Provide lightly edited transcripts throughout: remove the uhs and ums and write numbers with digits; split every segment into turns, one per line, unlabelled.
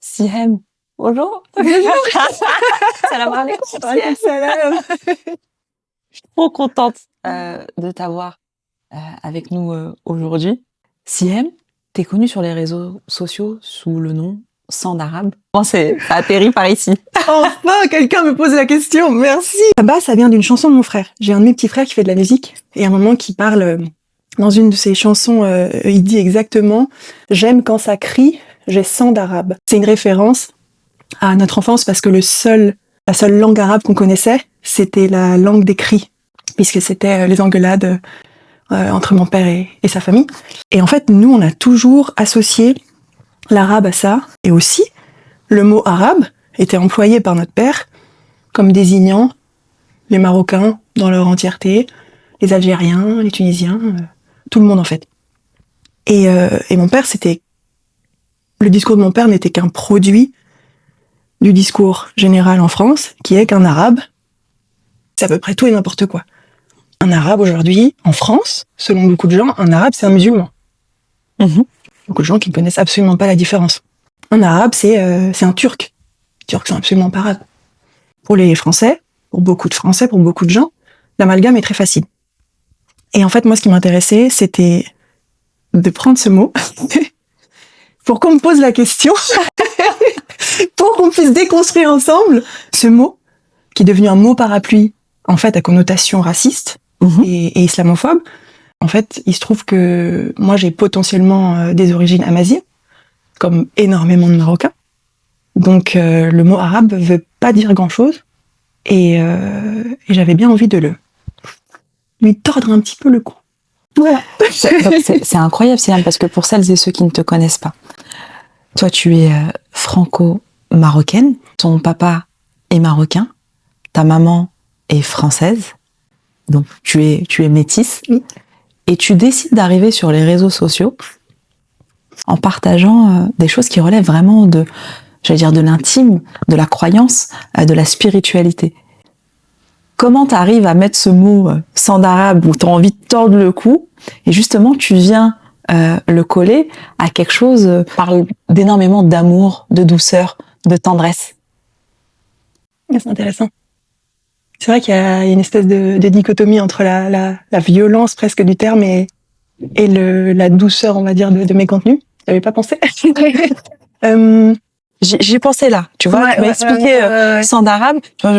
Sihem, bonjour. Salam alaikum.
Salam.
Je suis trop contente de t'avoir avec nous aujourd'hui. Sihem, t'es connue sur les réseaux sociaux sous le nom Sand Arabe. Bon, ça atterrit par ici.
Enfin, quelqu'un me pose la question, merci. Là-bas, ça vient d'une chanson de mon frère. J'ai un de mes petits frères qui fait de la musique, et à un moment qui parle, dans une de ses chansons, il dit exactement « J'aime quand ça crie, j'ai Sand Arabe ». C'est une référence à notre enfance parce que la seule langue arabe qu'on connaissait, c'était la langue des cris, puisque c'était les engueulades entre mon père et sa famille. Et en fait, nous, on a toujours associé l'arabe à ça, et aussi, le mot arabe était employé par notre père comme désignant les Marocains dans leur entièreté, les Algériens, les Tunisiens, tout le monde en fait. Et mon père, le discours de mon père n'était qu'un produit du discours général en France, qui est qu'un arabe, c'est à peu près tout et n'importe quoi. Un arabe aujourd'hui, en France, selon beaucoup de gens, un arabe c'est un musulman. Beaucoup de gens qui ne connaissent absolument pas la différence. Un arabe c'est un turc. Les Turcs sont absolument pas arabes. Pour les Français, pour beaucoup de Français, pour beaucoup de gens, l'amalgame est très facile. Et en fait, moi, ce qui m'intéressait, c'était de prendre ce mot pour qu'on me pose la question, pour qu'on puisse déconstruire ensemble ce mot, qui est devenu un mot parapluie, en fait, à connotation raciste et islamophobe. En fait, il se trouve que moi, j'ai potentiellement des origines amazighes, comme énormément de Marocains. Donc, le mot arabe veut pas dire grand-chose. Et j'avais bien envie de lui tordre un petit peu le cou. Voilà.
C'est incroyable, Sihem, parce que pour celles et ceux qui ne te connaissent pas, toi, tu es franco-marocaine, ton papa est marocain, ta maman est française, donc tu es métisse, et tu décides d'arriver sur les réseaux sociaux en partageant des choses qui relèvent vraiment de l'intime, de la croyance, de la spiritualité. Comment t'arrives à mettre ce mot Sand Arabe où t'as envie de tordre le cou et justement tu viens le coller à quelque chose parle d'énormément d'amour, de douceur, de tendresse.
C'est intéressant. C'est vrai qu'il y a une espèce de dichotomie entre la violence presque du terme et la douceur, on va dire, de mes contenus. J'avais pas pensé.
J'y pensais là, tu vois, tu m'as expliqué Sand Arabe.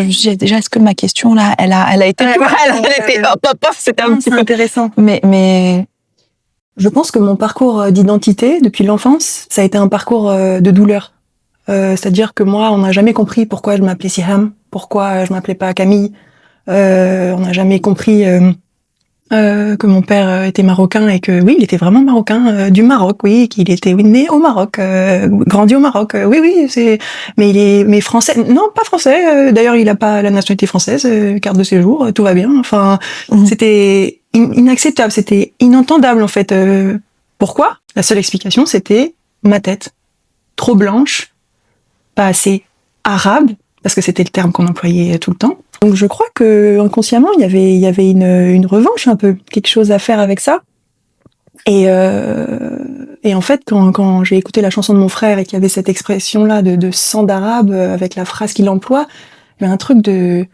J'ai déjà, est-ce que ma question là, elle a été, c'était un petit peu
intéressant.
Mais
je pense que mon parcours d'identité depuis l'enfance, ça a été un parcours de douleur. C'est-à-dire que moi, on n'a jamais compris pourquoi je m'appelais Sihem, pourquoi je m'appelais pas Camille. On n'a jamais compris que mon père était marocain et que oui, il était vraiment marocain du Maroc, oui, qu'il était né au Maroc, grandi au Maroc. Oui, mais français, non, pas français. D'ailleurs, il a pas la nationalité française, carte de séjour, tout va bien. Enfin, c'était inacceptable, c'était inentendable en fait. Pourquoi? La seule explication, c'était ma tête, trop blanche, pas assez arabe, parce que c'était le terme qu'on employait tout le temps. Donc je crois que inconsciemment il y avait une revanche un peu, quelque chose à faire avec ça. Et en fait quand j'ai écouté la chanson de mon frère et qu'il y avait cette expression là de Sand Arabe avec la phrase qu'il emploie, il y a un truc de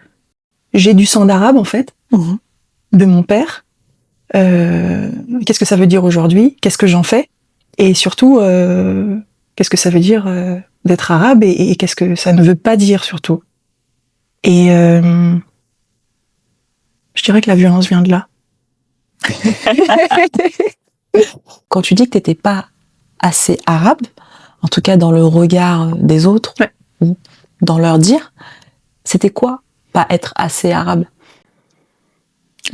j'ai du sang d'arabe en fait de mon père. Qu'est-ce que ça veut dire aujourd'hui? Qu'est-ce que j'en fais? Et surtout qu'est-ce que ça veut dire d'être arabe et qu'est-ce que ça ne veut pas dire surtout? Et je dirais que la violence vient de là.
Quand tu dis que t'étais pas assez arabe, en tout cas dans le regard des autres, ou dans leur dire, c'était quoi pas être assez arabe?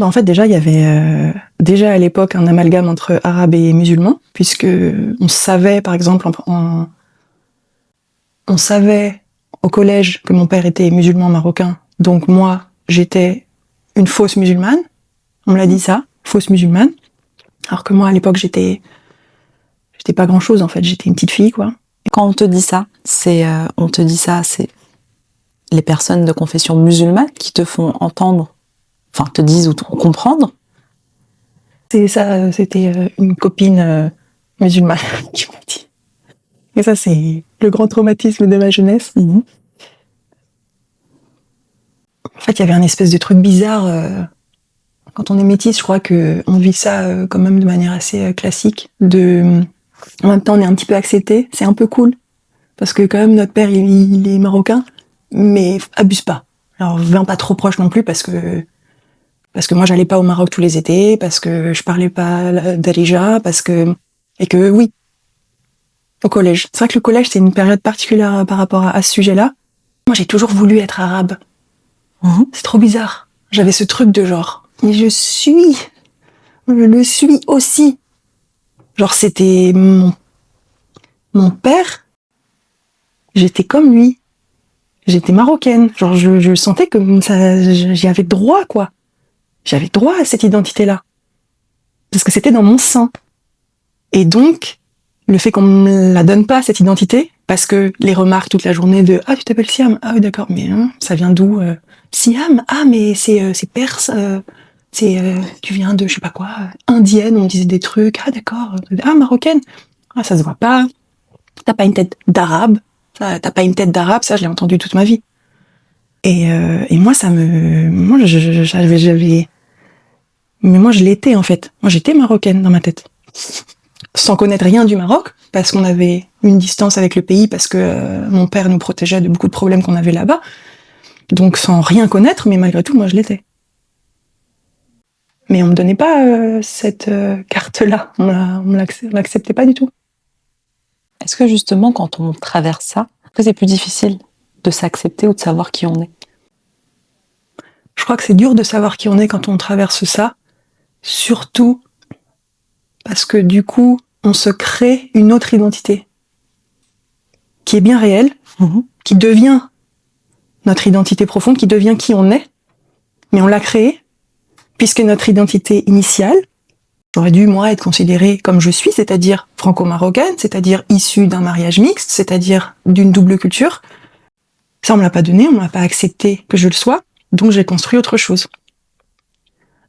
En fait, déjà, il y avait déjà à l'époque un amalgame entre arabes et musulmans, puisque on savait, par exemple, on savait au collège que mon père était musulman marocain, donc moi, j'étais une fausse musulmane. On me l'a dit ça, fausse musulmane. Alors que moi, à l'époque, j'étais pas grand-chose, en fait. J'étais une petite fille, quoi.
Quand on te dit ça, c'est les personnes de confession musulmane qui te font entendre, enfin, te disent ou te font comprendre?
C'est ça, c'était une copine musulmane qui m'a dit. Et ça, c'est le grand traumatisme de ma jeunesse.
Mhm.
En fait, il y avait un espèce de truc bizarre. Quand on est métisse, je crois que on vit ça quand même de manière assez classique. En même temps, on est un petit peu accepté. C'est un peu cool. Parce que quand même, notre père, il est marocain. Mais abuse pas. Alors, viens pas trop proche non plus parce que moi, j'allais pas au Maroc tous les étés, parce que je parlais pas darija, et que oui, au collège. C'est vrai que le collège, c'est une période particulière par rapport à ce sujet-là. Moi, j'ai toujours voulu être arabe.
Mhm.
C'est trop bizarre. J'avais ce truc de genre, mais je le suis aussi. Genre, c'était mon père, j'étais comme lui. J'étais marocaine. Genre, je sentais que j'y avais droit, quoi. J'avais droit à cette identité-là. Parce que c'était dans mon sang. Et donc, le fait qu'on me la donne pas, cette identité, parce que les remarques toute la journée de « Ah, tu t'appelles Siam? Ah oui, d'accord, mais ça vient d'où Siam? Ah, mais c'est perse, tu viens de, je sais pas quoi, indienne, on me disait des trucs. Ah, d'accord. Ah, marocaine? Ah, ça se voit pas. T'as pas une tête d'arabe. T'as pas une tête d'arabe, ça, je l'ai entendu toute ma vie. Et moi, moi, mais moi, je l'étais, en fait. Moi, j'étais marocaine dans ma tête. Sans connaître rien du Maroc, parce qu'on avait une distance avec le pays, parce que mon père nous protégeait de beaucoup de problèmes qu'on avait là-bas. Donc, sans rien connaître, mais malgré tout, moi, je l'étais. Mais on me donnait pas cette carte-là. On l'acceptait pas du tout.
Est-ce que justement, quand on traverse ça, est-ce que c'est plus difficile de s'accepter ou de savoir qui on est?
Je crois que c'est dur de savoir qui on est quand on traverse ça, surtout parce que du coup, on se crée une autre identité qui est bien réelle, qui devient notre identité profonde, qui devient qui on est, mais on l'a créée, puisque notre identité initiale, j'aurais dû, moi, être considérée comme je suis, c'est-à-dire franco-marocaine, c'est-à-dire issue d'un mariage mixte, c'est-à-dire d'une double culture. Ça, on me l'a pas donné, on m'a pas accepté que je le sois, donc j'ai construit autre chose.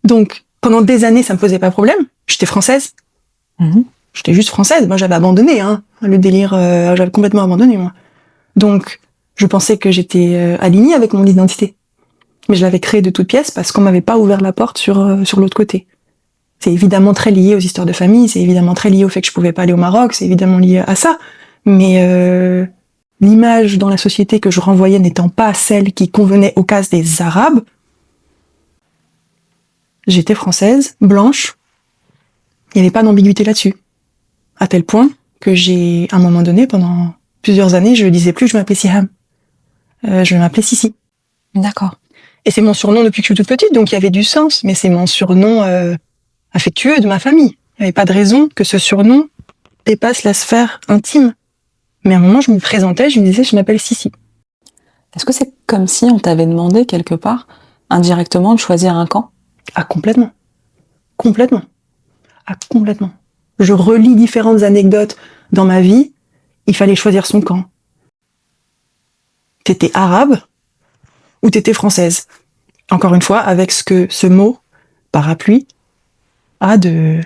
Donc, pendant des années, ça me posait pas problème. J'étais française. J'étais juste française. Moi, j'avais abandonné, le délire, j'avais complètement abandonné, moi. Donc, je pensais que j'étais alignée avec mon identité. Mais je l'avais créée de toutes pièces parce qu'on m'avait pas ouvert la porte sur l'autre côté. C'est évidemment très lié aux histoires de famille, c'est évidemment très lié au fait que je pouvais pas aller au Maroc, c'est évidemment lié à ça. Mais l'image dans la société que je renvoyais n'étant pas celle qui convenait aux cases des Arabes, j'étais française, blanche, il n'y avait pas d'ambiguïté là-dessus. À tel point que à un moment donné, pendant plusieurs années, je disais plus que je m'appelais Siham. Je m'appelais Sissi.
D'accord.
Et c'est mon surnom depuis que je suis toute petite, donc il y avait du sens, mais c'est mon surnom affectueux de ma famille. Il n'y avait pas de raison que ce surnom dépasse la sphère intime. Mais à un moment, je me présentais, je me disais, je m'appelle Sissi.
Est-ce que c'est comme si on t'avait demandé quelque part, indirectement, de choisir un camp?
Ah, complètement. Complètement. Ah, complètement. Je relis différentes anecdotes dans ma vie, il fallait choisir son camp. T'étais arabe ou t'étais française. Encore une fois, avec ce mot, parapluie, a de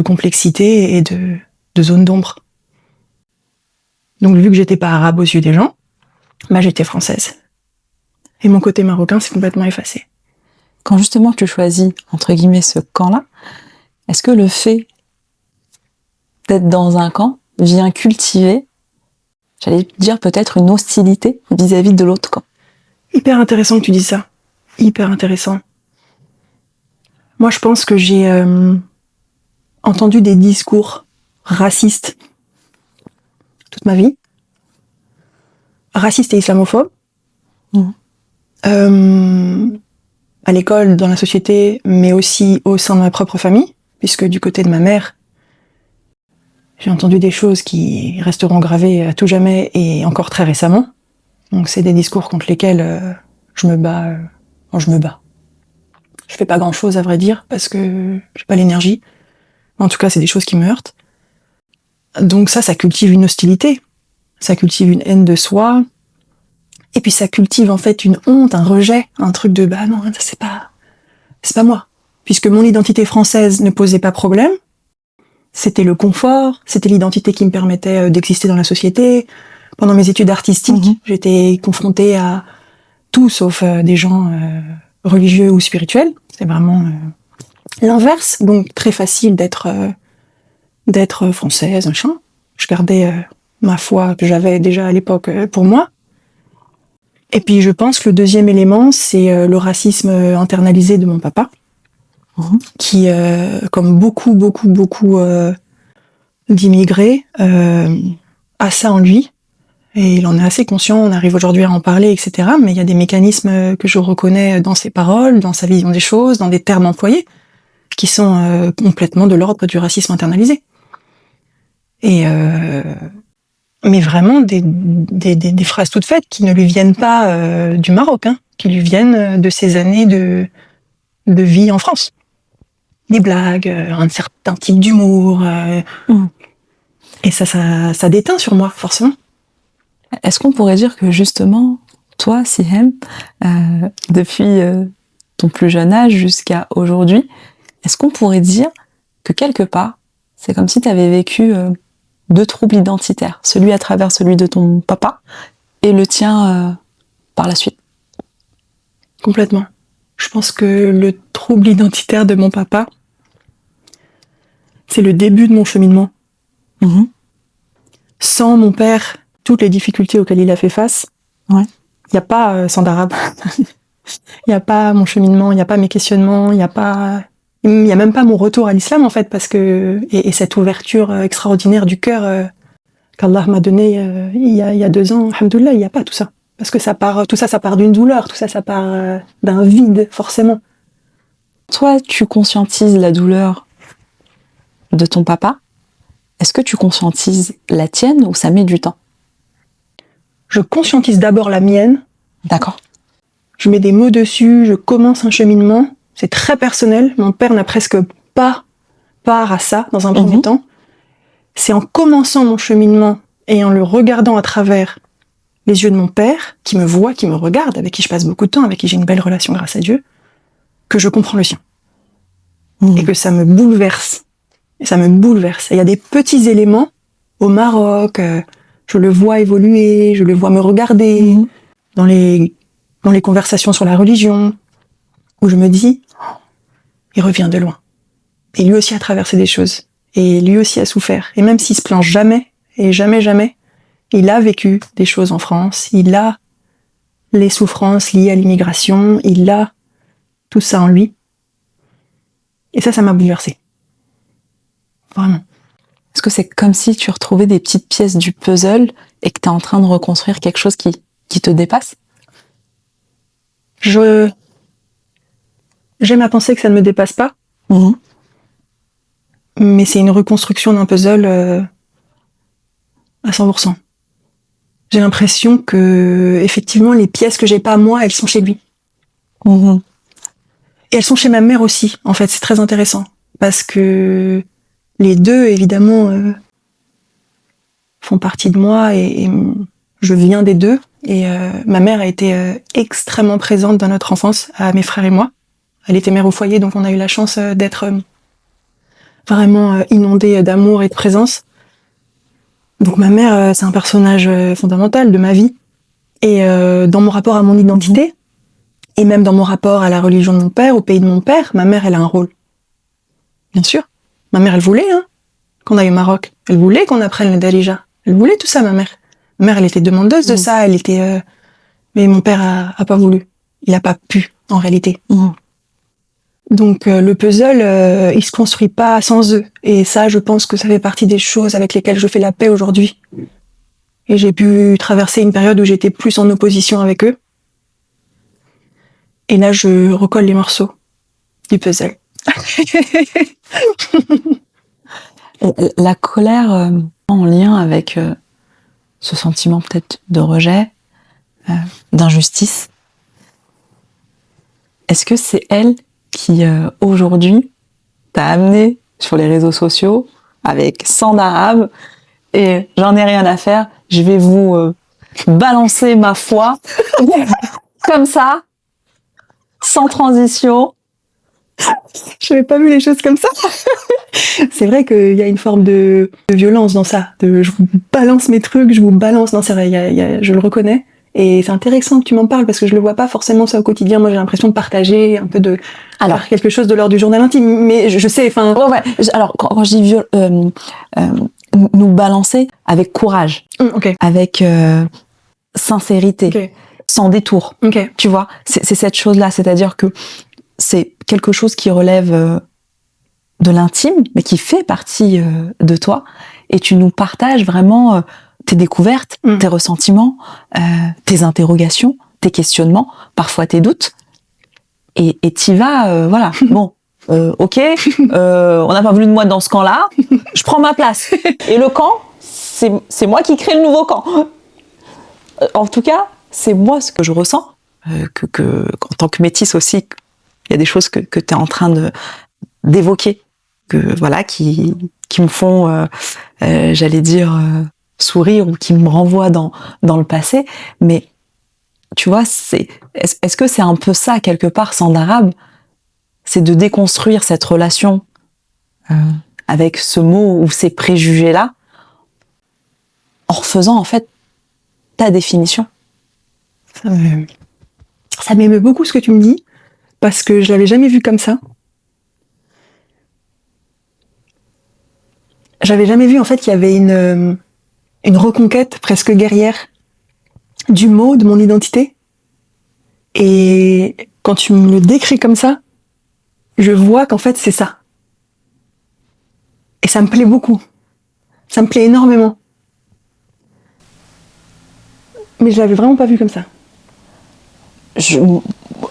complexité et de zone d'ombre. Donc, vu que j'étais pas arabe aux yeux des gens, j'étais française. Et mon côté marocain s'est complètement effacé.
Quand justement tu choisis, entre guillemets, ce camp-là, est-ce que le fait d'être dans un camp vient cultiver, j'allais dire peut-être une hostilité vis-à-vis de l'autre camp?
Hyper intéressant que tu dises ça. Hyper intéressant. Moi, je pense que j'ai entendu des discours racistes toute ma vie. Racistes et islamophobes. À l'école, dans la société, mais aussi au sein de ma propre famille, puisque du côté de ma mère, j'ai entendu des choses qui resteront gravées à tout jamais et encore très récemment. Donc c'est des discours contre lesquels je me bats. Je me bats. Je fais pas grand-chose, à vrai dire, parce que j'ai pas l'énergie. En tout cas, c'est des choses qui me heurtent. Donc ça cultive une hostilité. Ça cultive une haine de soi. Et puis ça cultive en fait une honte, un rejet, un truc de bah non, c'est pas moi. Puisque mon identité française ne posait pas problème. C'était le confort, c'était l'identité qui me permettait d'exister dans la société. pendant mes études artistiques, j'étais confrontée à tout sauf des gens religieux ou spirituels. C'est vraiment l'inverse. Donc très facile d'être française, machin. Je gardais ma foi que j'avais déjà à l'époque pour moi. Et puis je pense que le deuxième élément, c'est le racisme internalisé de mon papa, qui, comme beaucoup d'immigrés, a ça en lui. Et il en est assez conscient, on arrive aujourd'hui à en parler, etc. Mais il y a des mécanismes que je reconnais dans ses paroles, dans sa vision des choses, dans des termes employés, qui sont complètement de l'ordre du racisme internalisé. Et mais vraiment des phrases toutes faites qui ne lui viennent pas du Maroc, hein, qui lui viennent de ses années de vie en France. Des blagues, un certain type d'humour. Et ça déteint sur moi, forcément.
Est-ce qu'on pourrait dire que justement, toi, Sihem, depuis ton plus jeune âge jusqu'à aujourd'hui, est-ce qu'on pourrait dire que quelque part, c'est comme si tu avais vécu deux troubles identitaires, celui à travers celui de ton papa et le tien par la suite?
Complètement. Je pense que le trouble identitaire de mon papa, c'est le début de mon cheminement. Sans mon père, toutes les difficultés auxquelles il a fait face, il n'y a pas sans d'arabe. Il n'y a pas mon cheminement, il n'y a pas mes questionnements, il n'y a même pas mon retour à l'islam, en fait, parce que, et cette ouverture extraordinaire du cœur qu'Allah m'a donnée il y a 2 ans, alhamdoulilah, il n'y a pas tout ça. Parce que ça part d'une douleur, tout ça part d'un vide, forcément.
Toi, tu conscientises la douleur de ton papa. Est-ce que tu conscientises la tienne ou ça met du temps?
Je conscientise d'abord la mienne.
D'accord.
Je mets des mots dessus, je commence un cheminement. C'est très personnel. Mon père n'a presque pas part à ça dans un premier temps. C'est en commençant mon cheminement et en le regardant à travers les yeux de mon père, qui me voit, qui me regarde, avec qui je passe beaucoup de temps, avec qui j'ai une belle relation grâce à Dieu, que je comprends le sien. Et que ça me bouleverse. Et ça me bouleverse. Et il y a des petits éléments au Maroc, je le vois évoluer, je le vois me regarder, dans les conversations sur la religion, où je me dis, il revient de loin. Et lui aussi a traversé des choses. Et lui aussi a souffert. Et même s'il se plaint jamais, et jamais, il a vécu des choses en France, il a les souffrances liées à l'immigration, il a tout ça en lui. Et ça m'a bouleversée. Vraiment.
Est-ce que c'est comme si tu retrouvais des petites pièces du puzzle et que tu es en train de reconstruire quelque chose qui te dépasse?
J'aime à penser que ça ne me dépasse pas. Mais c'est une reconstruction d'un puzzle à 100%. J'ai l'impression que, effectivement, les pièces que j'ai pas moi, elles sont chez lui. Et elles sont chez ma mère aussi, en fait. C'est très intéressant. Parce que les deux, évidemment, font partie de moi et je viens des deux. Et ma mère a été extrêmement présente dans notre enfance, à mes frères et moi. Elle était mère au foyer, donc on a eu la chance d'être vraiment inondée d'amour et de présence. Donc ma mère, c'est un personnage fondamental de ma vie. Et dans mon rapport à mon identité, et même dans mon rapport à la religion de mon père, au pays de mon père, ma mère, elle a un rôle. Bien sûr. Ma mère, elle voulait qu'on aille au Maroc. Elle voulait qu'on apprenne le Darija. Elle voulait tout ça, ma mère. Ma mère, elle était demandeuse de ça. Elle était... Mais mon père a pas voulu. Il a pas pu, en réalité. Donc le puzzle, il se construit pas sans eux. Et ça, je pense que ça fait partie des choses avec lesquelles je fais la paix aujourd'hui. Et j'ai pu traverser une période où j'étais plus en opposition avec eux. Et là, je recolle les morceaux du puzzle.
La colère en lien avec ce sentiment peut-être de rejet, d'injustice, est-ce que c'est elle qui aujourd'hui t'a amené sur les réseaux sociaux avec 100 d'arabe et j'en ai rien à faire, je vais vous balancer ma foi comme ça, sans transition,
Je n'avais pas vu les choses comme ça. C'est vrai qu'il y a une forme de violence dans ça. Je vous balance mes trucs, je vous balance. Non, c'est vrai, je le reconnais. Et c'est intéressant que tu m'en parles parce que je le vois pas forcément ça au quotidien. Moi, j'ai l'impression de partager un peu faire quelque chose de l'ordre du journal intime. Mais je sais, enfin.
Ouais. Alors, quand je dis nous balancer avec courage,
Okay.
avec sincérité,
Okay.
sans détour.
Okay.
Tu vois, c'est cette chose-là. C'est-à-dire que c'est quelque chose qui relève de l'intime, mais qui fait partie de toi. Et tu nous partages vraiment tes découvertes, tes ressentiments, tes interrogations, tes questionnements, parfois tes doutes. Et t'y vas, voilà. Bon, ok, on n'a pas voulu de moi dans ce camp-là, je prends ma place. Et le camp, c'est moi qui crée le nouveau camp. En tout cas, c'est moi ce que je ressens, en tant que métisse aussi, il y a des choses que tu es en train d'évoquer, voilà, qui me font, j'allais dire, sourire ou qui me renvoient dans le passé. Mais tu vois, est-ce que c'est un peu ça, quelque part, Sand Arabe? C'est de déconstruire cette relation avec ce mot ou ces préjugés-là, en refaisant, en fait, ta définition.
Ça m'émeut beaucoup ce que tu me dis, parce que je l'avais jamais vu comme ça. J'avais jamais vu, en fait, qu'il y avait une reconquête presque guerrière du mot, de mon identité. Et quand tu me le décris comme ça, je vois qu'en fait, c'est ça. Et ça me plaît beaucoup. Ça me plaît énormément. Mais je l'avais vraiment pas vu comme ça.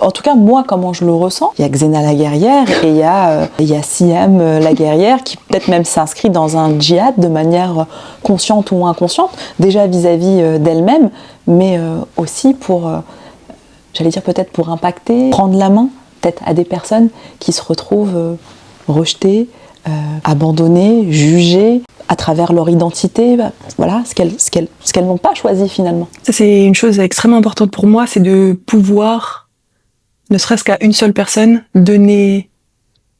En tout cas, moi, comment je le ressens, il y a Xena la guerrière et il y a Siam la guerrière qui peut-être même s'inscrit dans un djihad de manière consciente ou inconsciente, déjà vis-à-vis d'elle-même, mais aussi pour, j'allais dire peut-être pour impacter, prendre la main peut-être à des personnes qui se retrouvent rejetées, abandonnées, jugées à travers leur identité, voilà, ce qu'elles n'ont pas choisi finalement.
Ça, c'est une chose extrêmement importante pour moi, c'est de pouvoir, ne serait-ce qu'à une seule personne, donner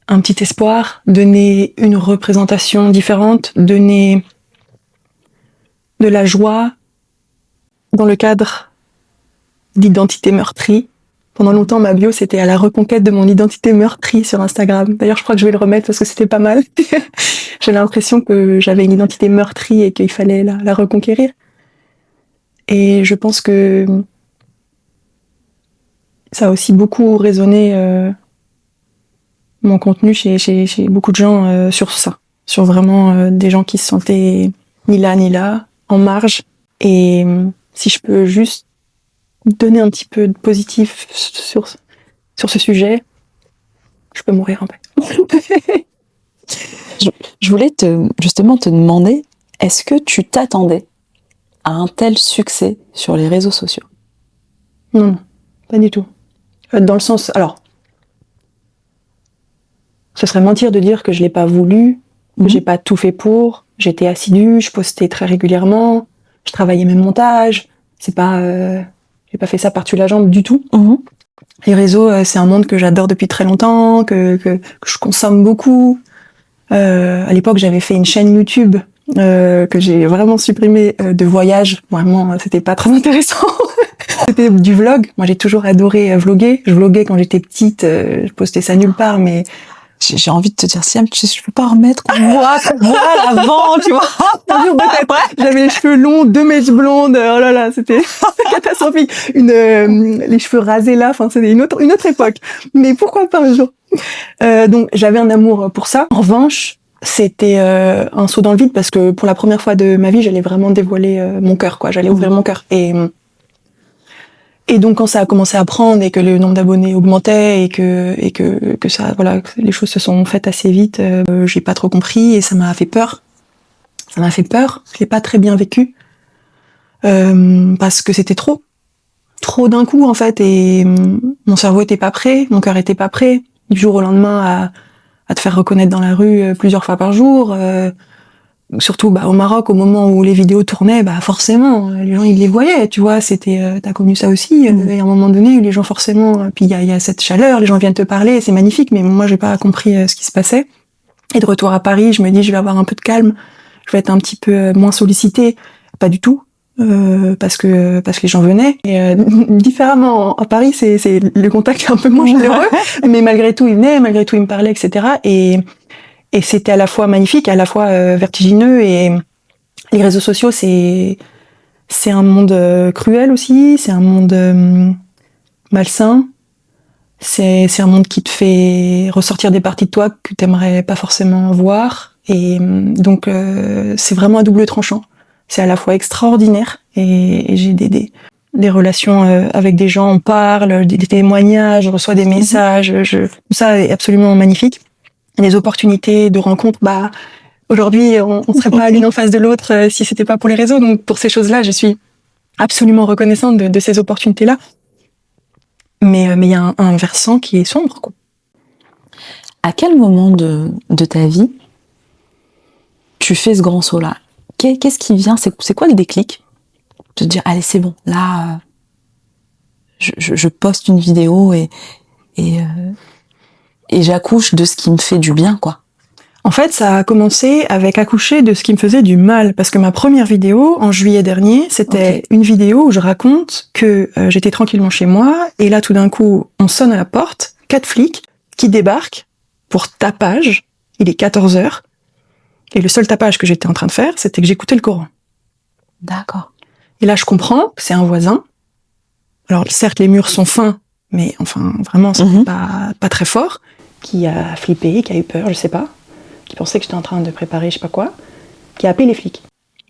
un petit espoir, donner une représentation différente, donner de la joie dans le cadre d'identité meurtrie. Pendant longtemps, ma bio, c'était à la reconquête de mon identité meurtrie sur Instagram. D'ailleurs, je crois que je vais le remettre parce que c'était pas mal. J'ai l'impression que j'avais une identité meurtrie et qu'il fallait la reconquérir. Et je pense que ça a aussi beaucoup résonné mon contenu chez beaucoup de gens sur ça. Sur vraiment des gens qui se sentaient ni là, en marge. Et si je peux juste donner un petit peu de positif sur ce sujet, je peux mourir en paix.
Je voulais justement te demander, est-ce que tu t'attendais à un tel succès sur les réseaux sociaux?
Non, pas du tout. Dans le sens, alors, ce serait mentir de dire que je l'ai pas voulu, que j'ai pas tout fait pour. J'étais assidue, je postais très régulièrement, je travaillais mes montages. C'est pas, j'ai pas fait ça par-dessus la jambe du tout. Les réseaux, c'est un monde que j'adore depuis très longtemps, que je consomme beaucoup. À l'époque, j'avais fait une chaîne YouTube que j'ai vraiment supprimée de voyage. Vraiment, c'était pas très intéressant. C'était du vlog. Moi, j'ai toujours adoré vlogger. Je vloguais quand j'étais petite. Je postais ça nulle part, mais
j'ai envie de te dire, Siam, je peux pas remettre qu'on voit l'avant, tu vois.
J'avais les cheveux longs, 2 mèches blondes. Oh là là, c'était catastrophique. Les cheveux rasés là. Enfin, c'était une autre époque. Mais pourquoi pas un jour? Donc, j'avais un amour pour ça. En revanche, c'était un saut dans le vide parce que pour la première fois de ma vie, j'allais vraiment dévoiler mon cœur, quoi. J'allais ouvrir mon cœur. Et donc quand ça a commencé à prendre et que le nombre d'abonnés augmentait et que ça, voilà, que les choses se sont faites assez vite, j'ai pas trop compris et ça m'a fait peur. Je l'ai pas très bien vécu parce que c'était trop d'un coup en fait et mon cerveau était pas prêt, mon cœur était pas prêt. Du jour au lendemain à te faire reconnaître dans la rue plusieurs fois par jour, surtout au Maroc, au moment où les vidéos tournaient, forcément, les gens ils les voyaient, tu vois. C'était, t'as connu ça aussi. Et à un moment donné, les gens forcément, puis il y a cette chaleur, les gens viennent te parler, c'est magnifique. Mais moi, j'ai pas compris ce qui se passait. Et de retour à Paris, je me dis, je vais avoir un peu de calme, je vais être un petit peu moins sollicitée. Pas du tout. Parce que les gens venaient et différemment à Paris c'est le contact est un peu moins chaleureux mais malgré tout ils venaient, malgré tout ils me parlaient, etc. et c'était à la fois magnifique, à la fois vertigineux. Et les réseaux sociaux c'est un monde cruel aussi, c'est un monde malsain, c'est un monde qui te fait ressortir des parties de toi que t'aimerais pas forcément voir. Et donc c'est vraiment à double tranchant. C'est à la fois extraordinaire et j'ai des relations avec des gens, on parle, des témoignages, je reçois des messages, tout ça est absolument magnifique. Les opportunités de rencontres, aujourd'hui on serait pas l'une en face de l'autre si c'était pas pour les réseaux. Donc pour ces choses-là, je suis absolument reconnaissante de ces opportunités-là. Mais il y a un versant qui est sombre, quoi.
À quel moment de ta vie tu fais ce grand saut-là? Qu'est-ce qui vient? C'est quoi le déclic? De te dire, allez, c'est bon, là, je poste une vidéo et j'accouche de ce qui me fait du bien, quoi.
En fait, ça a commencé avec accoucher de ce qui me faisait du mal, parce que ma première vidéo, en juillet dernier, c'était une vidéo où je raconte que j'étais tranquillement chez moi, et là, tout d'un coup, on sonne à la porte, 4 flics qui débarquent pour tapage. Il est 14h. Et le seul tapage que j'étais en train de faire, c'était que j'écoutais le Coran.
D'accord.
Et là, je comprends que c'est un voisin. Alors, certes, les murs sont fins, mais enfin, vraiment, c'est pas très fort. Qui a flippé, qui a eu peur, je sais pas. Qui pensait que j'étais en train de préparer je sais pas quoi. Qui a appelé les flics.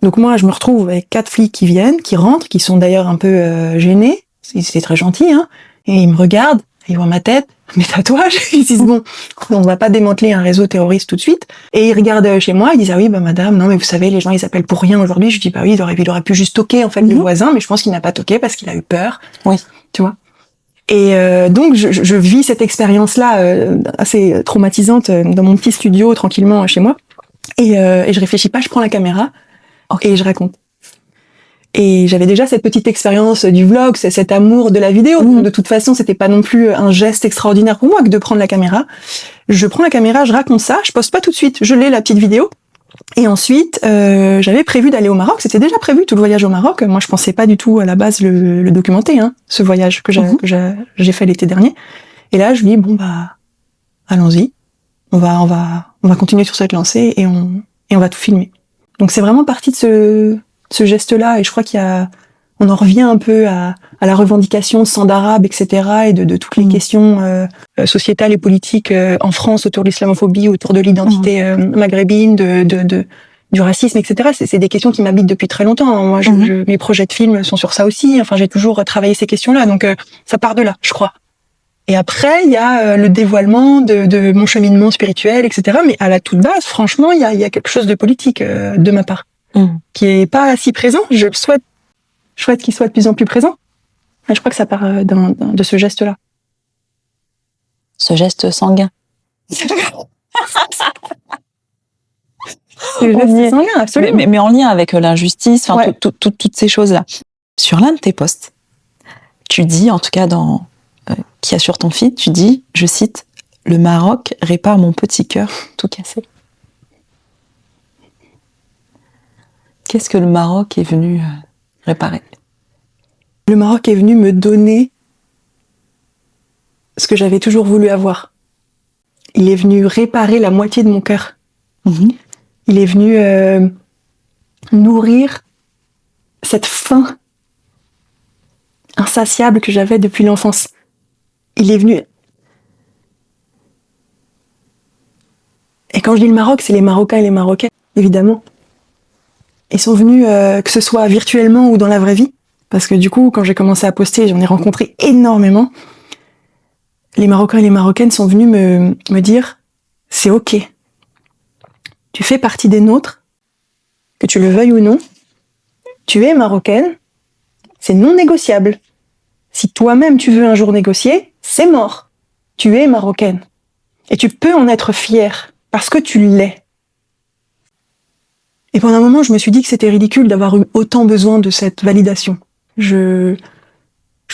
Donc moi, je me retrouve avec 4 flics qui viennent, qui rentrent, qui sont d'ailleurs un peu gênés. Ils étaient très gentils, hein. Et ils me regardent, ils voient ma tête, mes tatouages, ils disent bon, on va pas démanteler un réseau terroriste tout de suite. Et ils regardent chez moi, ils disent ah oui madame, non mais vous savez les gens ils appellent pour rien aujourd'hui. Je dis bah oui, il aurait pu juste toquer en fait le voisin, mais je pense qu'il n'a pas toqué parce qu'il a eu peur.
Oui.
Tu vois. Et donc je vis cette expérience-là assez traumatisante dans mon petit studio tranquillement chez moi. Et je réfléchis pas, je prends la caméra et je raconte. Et j'avais déjà cette petite expérience du vlog, cet amour de la vidéo. De toute façon, c'était pas non plus un geste extraordinaire pour moi que de prendre la caméra. Je prends la caméra, je raconte ça, je poste pas tout de suite, je l'ai la petite vidéo. Et ensuite, j'avais prévu d'aller au Maroc. C'était déjà prévu tout le voyage au Maroc. Moi, je pensais pas du tout à la base le documenter, hein, ce voyage que j'ai fait l'été dernier. Et là, je lui dis bon allons-y, on va continuer sur cette lancée et on va tout filmer. Donc c'est vraiment parti de ce geste-là, et je crois on en revient un peu à la revendication sans d'arabe, etc., et de toutes les questions sociétales et politiques en France autour de l'islamophobie, autour de l'identité maghrébine, du racisme, etc. C'est des questions qui m'habitent depuis très longtemps. Moi, mes projets de films sont sur ça aussi. Enfin, j'ai toujours travaillé ces questions-là, donc ça part de là, je crois. Et après, il y a le dévoilement de mon cheminement spirituel, etc. Mais à la toute base, franchement, il y a quelque chose de politique de ma part. Qui est pas si présent. Je souhaite qu'il soit de plus en plus présent. Et je crois que ça part de ce geste-là.
Ce geste sanguin.
Ce geste sanguin, absolument.
Mais en lien avec l'injustice, enfin, toutes ces choses-là. Sur l'un de tes posts, tu dis, en tout cas qui a sur ton feed, tu dis, je cite, « Le Maroc répare mon petit cœur tout cassé ». Qu'est-ce que le Maroc est venu réparer?
Le Maroc est venu me donner ce que j'avais toujours voulu avoir. Il est venu réparer la moitié de mon cœur. Il est venu nourrir cette faim insatiable que j'avais depuis l'enfance. Il est venu... Et quand je dis le Maroc, c'est les Marocains et les Marocaines, évidemment. Ils sont venus, que ce soit virtuellement ou dans la vraie vie, parce que du coup, quand j'ai commencé à poster, j'en ai rencontré énormément. Les Marocains et les Marocaines sont venus me dire « C'est ok, tu fais partie des nôtres, que tu le veuilles ou non, tu es marocaine, c'est non négociable. Si toi-même tu veux un jour négocier, c'est mort. Tu es marocaine. Et tu peux en être fière, parce que tu l'es. » Et pendant un moment, je me suis dit que c'était ridicule d'avoir eu autant besoin de cette validation. Je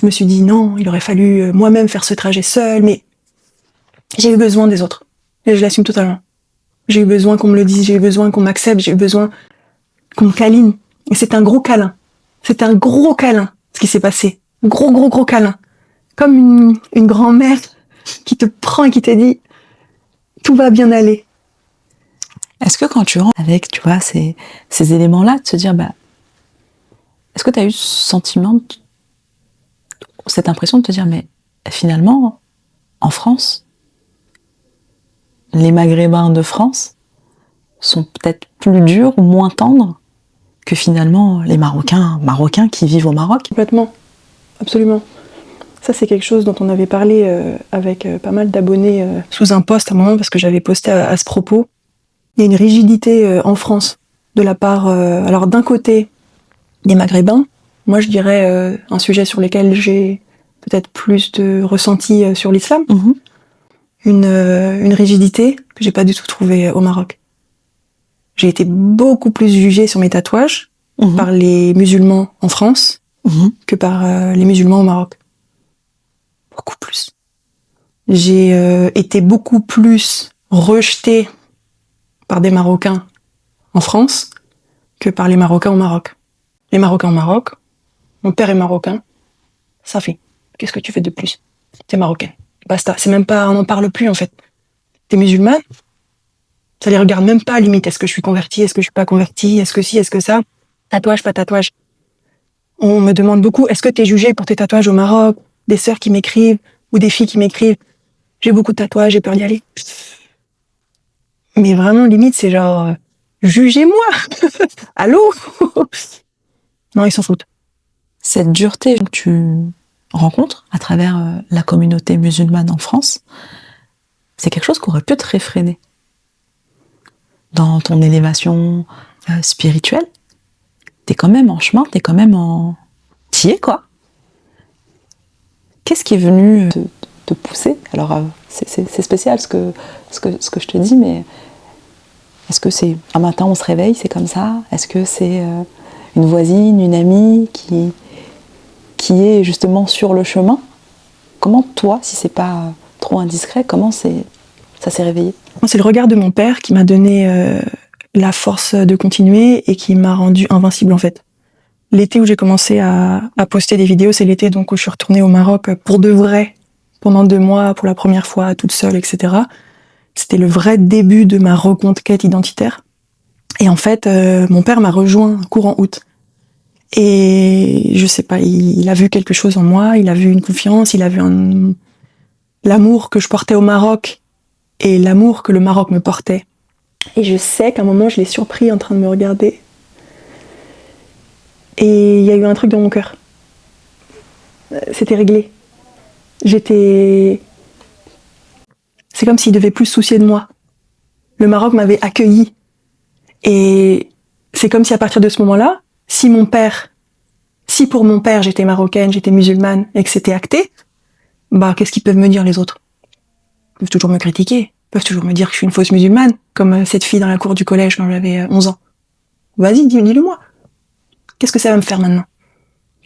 me suis dit non, il aurait fallu moi-même faire ce trajet seul, mais j'ai eu besoin des autres. Et je l'assume totalement. J'ai eu besoin qu'on me le dise, j'ai eu besoin qu'on m'accepte, j'ai eu besoin qu'on me câline. Et c'est un gros câlin. C'est un gros câlin, ce qui s'est passé. Gros câlin. Comme une grand-mère qui te prend et qui te dit tout va bien aller.
Est-ce que quand tu rentres avec, tu vois, ces éléments-là, de se dire, est-ce que tu as eu ce sentiment, cette impression de te dire, mais finalement, en France, les Maghrébins de France sont peut-être plus durs ou moins tendres que finalement les Marocains qui vivent au Maroc?
Complètement, absolument. Ça, c'est quelque chose dont on avait parlé avec pas mal d'abonnés sous un post à un moment, parce que j'avais posté à ce propos. Il y a une rigidité en France de la part, alors d'un côté, des Maghrébins. Moi, je dirais un sujet sur lequel j'ai peut-être plus de ressenti sur l'islam.
Mmh.
Une rigidité que j'ai pas du tout trouvée au Maroc. J'ai été beaucoup plus jugée sur mes tatouages par les musulmans en France que par les musulmans au Maroc. Beaucoup plus. J'ai été beaucoup plus rejetée par des Marocains en France que par les Marocains au Maroc. Les Marocains au Maroc, mon père est marocain, ça fait. Qu'est-ce que tu fais de plus? T'es marocaine. Basta. C'est même pas, on n'en parle plus en fait. T'es musulmane, ça les regarde même pas limite. Est-ce que je suis convertie? Est-ce que je suis pas convertie? Est-ce que si? Est-ce que ça? Tatouage, pas tatouage. On me demande beaucoup, est-ce que t'es jugée pour tes tatouages au Maroc? Des sœurs qui m'écrivent, ou des filles qui m'écrivent, j'ai beaucoup de tatouages, j'ai peur d'y aller. Mais vraiment, limite, c'est genre, jugez-moi! Allô? Non, ils s'en foutent.
Cette dureté que tu rencontres à travers la communauté musulmane en France, c'est quelque chose qui aurait pu te réfréner dans ton élévation spirituelle. T'es quand même en chemin, t'es quand même en... T'y es, quoi. Qu'est-ce qui est venu te pousser? Alors, c'est spécial ce que je te dis, mais est-ce que c'est un matin on se réveille, c'est comme ça? Est-ce que c'est une voisine, une amie qui est justement sur le chemin? Comment toi, si c'est pas trop indiscret, comment ça s'est réveillé?
C'est le regard de mon père qui m'a donné la force de continuer et qui m'a rendu invincible en fait. L'été où j'ai commencé à poster des vidéos, c'est l'été donc où je suis retournée au Maroc pour de vrai, pendant 2 mois, pour la première fois, toute seule, etc. C'était le vrai début de ma reconquête identitaire. Et en fait, mon père m'a rejoint courant août. Et je sais pas, il a vu quelque chose en moi, il a vu une confiance, il a vu l'amour que je portais au Maroc et l'amour que le Maroc me portait. Et je sais qu'à un moment, je l'ai surpris en train de me regarder. Et il y a eu un truc dans mon cœur. C'était réglé. C'est comme s'il devait plus se soucier de moi. Le Maroc m'avait accueilli. Et c'est comme si à partir de ce moment-là, si pour mon père j'étais marocaine, j'étais musulmane et que c'était acté, qu'est-ce qu'ils peuvent me dire les autres? Ils peuvent toujours me critiquer, ils peuvent toujours me dire que je suis une fausse musulmane, comme cette fille dans la cour du collège quand j'avais 11 ans. Vas-y, dis-le moi. Qu'est-ce que ça va me faire maintenant?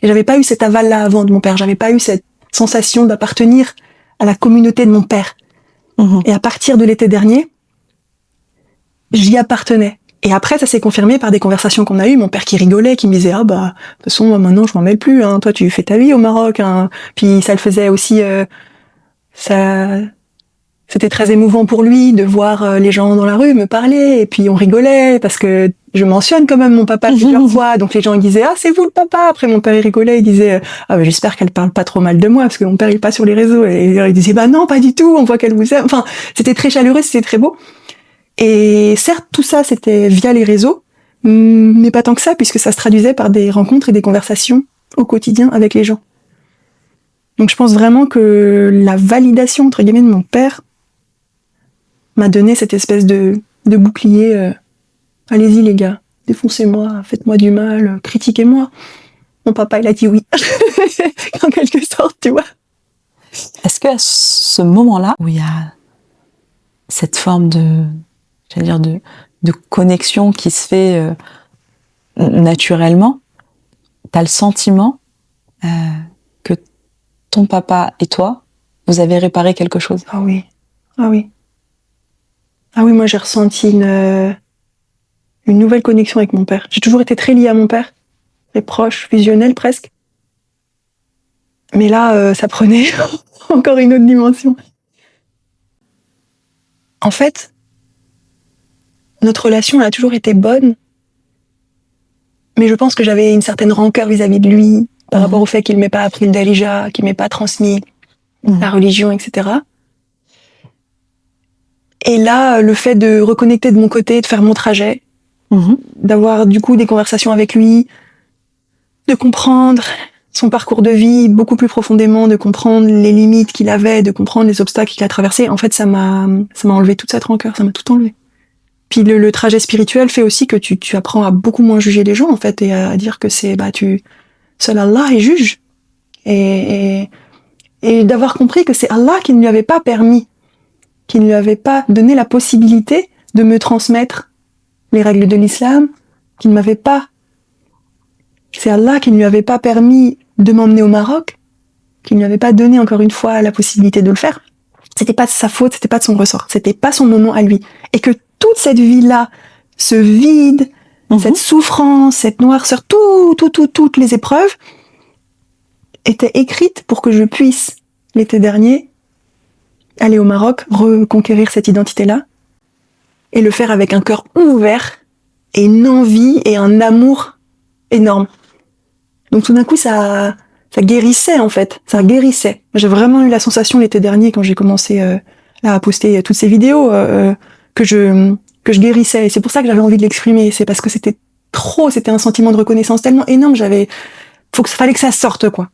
Et j'avais pas eu cet aval-là avant de mon père, j'avais pas eu cette sensation d'appartenir à la communauté de mon père. Et à partir de l'été dernier, j'y appartenais. Et après, ça s'est confirmé par des conversations qu'on a eues. Mon père qui rigolait, qui me disait, de toute façon, moi, maintenant, je m'en mêle plus, hein. Toi, tu fais ta vie au Maroc, hein. Puis, ça le faisait aussi, c'était très émouvant pour lui de voir les gens dans la rue me parler. Et puis, on rigolait parce que je mentionne quand même mon papa plusieurs fois. Donc, les gens, ils disaient, c'est vous le papa. Après, mon père, il rigolait, il disait, j'espère qu'elle parle pas trop mal de moi parce que mon père, il est pas sur les réseaux. Et il disait, non, pas du tout. On voit qu'elle vous aime. Enfin, c'était très chaleureux, c'était très beau. Et certes, tout ça, c'était via les réseaux, mais pas tant que ça, puisque ça se traduisait par des rencontres et des conversations au quotidien avec les gens. Donc je pense vraiment que la validation, entre guillemets, de mon père m'a donné cette espèce de bouclier. Allez-y les gars, défoncez-moi, faites-moi du mal, critiquez-moi. Mon papa, il a dit oui, en quelque sorte, tu vois.
Est-ce qu'à ce moment-là, où il y a cette forme de de connexion qui se fait naturellement, t'as le sentiment que ton papa et toi, vous avez réparé quelque chose.
Ah oui, ah oui. Ah oui, moi j'ai ressenti une nouvelle connexion avec mon père. J'ai toujours été très liée à mon père, très proche, fusionnelle presque. Mais là, ça prenait encore une autre dimension. En fait, notre relation elle a toujours été bonne, mais je pense que j'avais une certaine rancœur vis-à-vis de lui, par rapport au fait qu'il m'ait pas appris le Darija, qu'il m'ait pas transmis la religion, etc. Et là, le fait de reconnecter de mon côté, de faire mon trajet, d'avoir du coup des conversations avec lui, de comprendre son parcours de vie beaucoup plus profondément, de comprendre les limites qu'il avait, de comprendre les obstacles qu'il a traversés, en fait, ça m'a enlevé toute cette rancœur, ça m'a tout enlevé. Puis le trajet spirituel fait aussi que tu apprends à beaucoup moins juger les gens, en fait, et à dire que c'est, seul Allah est juge. Et d'avoir compris que c'est Allah qui ne lui avait pas permis, qui ne lui avait pas donné la possibilité de me transmettre les règles de l'islam, qui ne m'avait pas. C'est Allah qui ne lui avait pas permis de m'emmener au Maroc, qui ne lui avait pas donné encore une fois la possibilité de le faire. C'était pas de sa faute, c'était pas de son ressort, c'était pas son moment à lui. Et que toute cette vie-là, ce vide, cette souffrance, cette noirceur, toutes les épreuves étaient écrites pour que je puisse, l'été dernier, aller au Maroc, reconquérir cette identité-là, et le faire avec un cœur ouvert, et une envie et un amour énorme. Donc tout d'un coup, ça guérissait en fait, ça guérissait. J'ai vraiment eu la sensation l'été dernier quand j'ai commencé à poster toutes ces vidéos que je guérissais. Et c'est pour ça que j'avais envie de l'exprimer. C'est parce que c'était un sentiment de reconnaissance tellement énorme. Fallait que ça sorte quoi.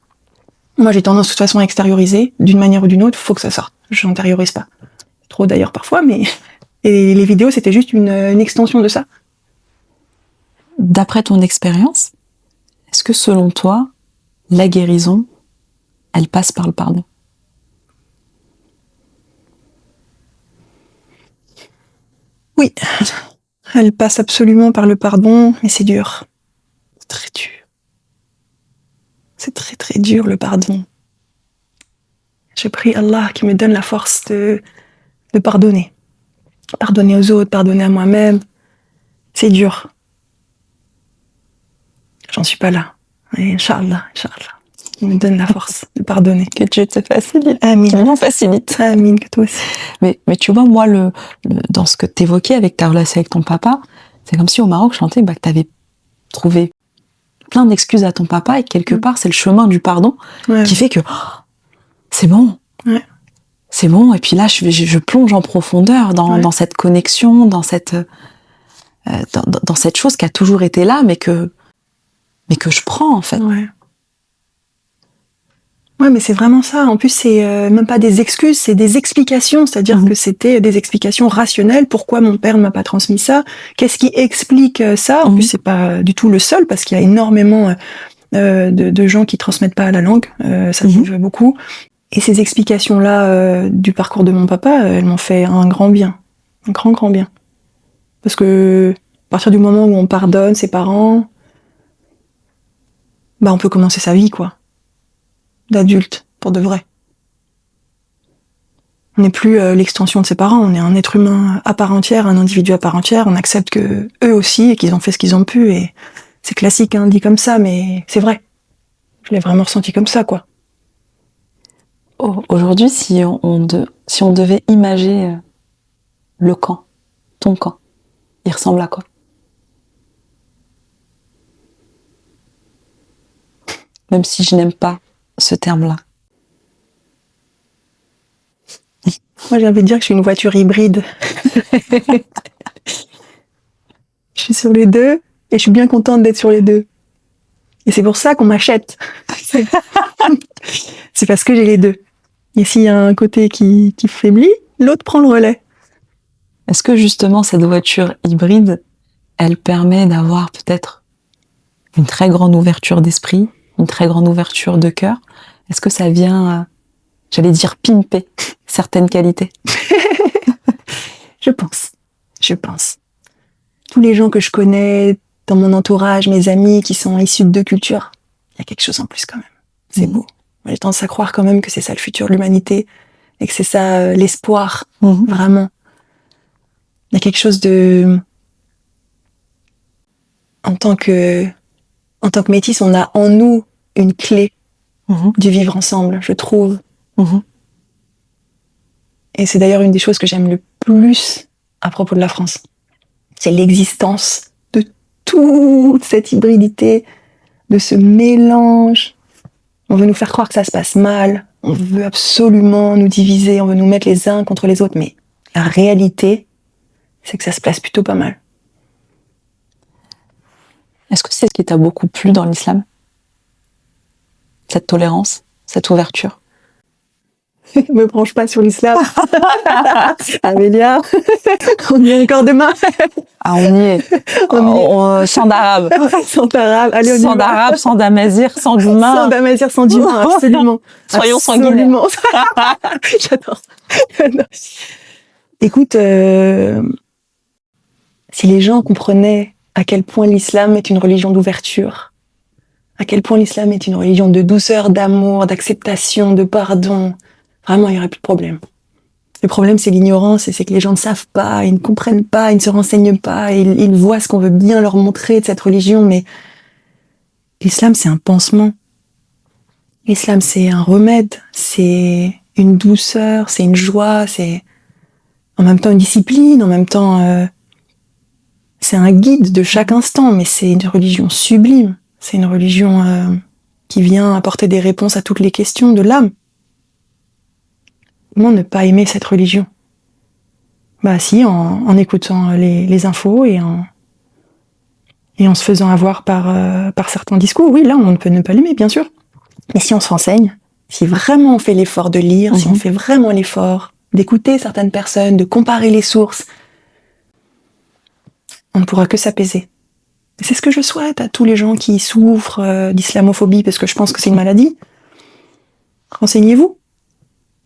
Moi, j'ai tendance de toute façon à extérioriser d'une manière ou d'une autre. Faut que ça sorte. Je n'intériorise pas. Trop d'ailleurs parfois, mais et les vidéos c'était juste une extension de ça.
D'après ton expérience, est-ce que selon toi, la guérison, elle passe par le pardon?
Oui, elle passe absolument par le pardon, mais c'est dur. C'est très dur. C'est très très dur le pardon. Je prie Allah qui me donne la force de pardonner. Pardonner aux autres, pardonner à moi-même. C'est dur. J'en suis pas là. Et Inch'Allah, il me donne la force de pardonner.
Que Dieu te facilite.
Amin.
Vraiment facilite.
Amin, que toi aussi.
Mais tu vois, moi, dans ce que t'évoquais avec ta relation avec ton papa, c'est comme si au Maroc, je sentais que t'avais trouvé plein d'excuses à ton papa et quelque part, c'est le chemin du pardon qui fait que c'est bon.
Ouais.
C'est bon. Et puis là, je plonge en profondeur dans cette connexion, dans cette chose qui a toujours été là, mais que je prends, en fait.
Ouais, mais c'est vraiment ça. En plus, c'est même pas des excuses, c'est des explications. C'est-à-dire que c'était des explications rationnelles. Pourquoi mon père ne m'a pas transmis ça? Qu'est-ce qui explique ça? En plus, c'est pas du tout le seul, parce qu'il y a énormément de gens qui transmettent pas la langue. Ça arrive beaucoup. Et ces explications-là du parcours de mon papa, elles m'ont fait un grand bien. Un grand, grand bien. Parce que à partir du moment où on pardonne ses parents, on peut commencer sa vie, quoi. D'adulte, pour de vrai. On n'est plus l'extension de ses parents, on est un être humain à part entière, un individu à part entière, on accepte que eux aussi, et qu'ils ont fait ce qu'ils ont pu, et c'est classique, hein, dit comme ça, mais c'est vrai. Je l'ai vraiment ressenti comme ça, quoi.
Aujourd'hui, si on devait imager le camp, ton camp, il ressemble à quoi? Même si je n'aime pas ce terme-là.
Moi, j'ai envie de dire que je suis une voiture hybride. Je suis sur les deux, et je suis bien contente d'être sur les deux. Et c'est pour ça qu'on m'achète. C'est parce que j'ai les deux. Et s'il y a un côté qui faiblit, l'autre prend le relais.
Est-ce que justement cette voiture hybride, elle permet d'avoir peut-être une très grande ouverture d'esprit, une très grande ouverture de cœur? Est-ce que ça vient, j'allais dire, pimper certaines qualités?
Je pense. tous les gens que je connais dans mon entourage, mes amis qui sont issus de deux cultures, il y a quelque chose en plus quand même. C'est beau. Moi, j'ai tendance à croire quand même que c'est ça le futur de l'humanité et que c'est ça l'espoir, vraiment. Il y a quelque chose de... En tant que métis, on a en nous une clé du vivre ensemble, je trouve. Et c'est d'ailleurs une des choses que j'aime le plus à propos de la France. C'est l'existence de toute cette hybridité, de ce mélange. On veut nous faire croire que ça se passe mal, on veut absolument nous diviser, on veut nous mettre les uns contre les autres, mais la réalité, c'est que ça se passe plutôt pas mal.
Est-ce que c'est ce qui t'a beaucoup plu dans l'islam? Cette tolérance, cette ouverture?
Me branche pas sur l'islam. Amélia, on y est encore demain.
Ah, on y est. Sans d'arabe.
Sans arabe. Allez, on y
sans
va.
d'arabe, sans d'amazir, sans d'humain.
Sans d'amazir, sans d'humain, absolument.
Soyons
absolument. J'adore. Écoute, si les gens comprenaient à quel point l'islam est une religion d'ouverture, à quel point l'islam est une religion de douceur, d'amour, d'acceptation, de pardon, vraiment, il n'y aurait plus de problème. Le problème, c'est l'ignorance, et c'est que les gens ne savent pas, ils ne comprennent pas, ils ne se renseignent pas, ils voient ce qu'on veut bien leur montrer de cette religion, mais l'islam, c'est un pansement. L'islam, c'est un remède, c'est une douceur, c'est une joie, c'est en même temps une discipline, en même temps, c'est un guide de chaque instant, mais c'est une religion sublime. C'est une religion qui vient apporter des réponses à toutes les questions de l'âme. Comment ne pas aimer cette religion? Bah si, en écoutant les infos et en se faisant avoir par certains discours. Oui, là, on peut ne pas l'aimer, bien sûr. Mais si on se renseigne, si vraiment on fait l'effort de lire, si on fait vraiment l'effort d'écouter certaines personnes, de comparer les sources, on ne pourra que s'apaiser. Et c'est ce que je souhaite à tous les gens qui souffrent d'islamophobie, parce que je pense que c'est une maladie. Renseignez-vous.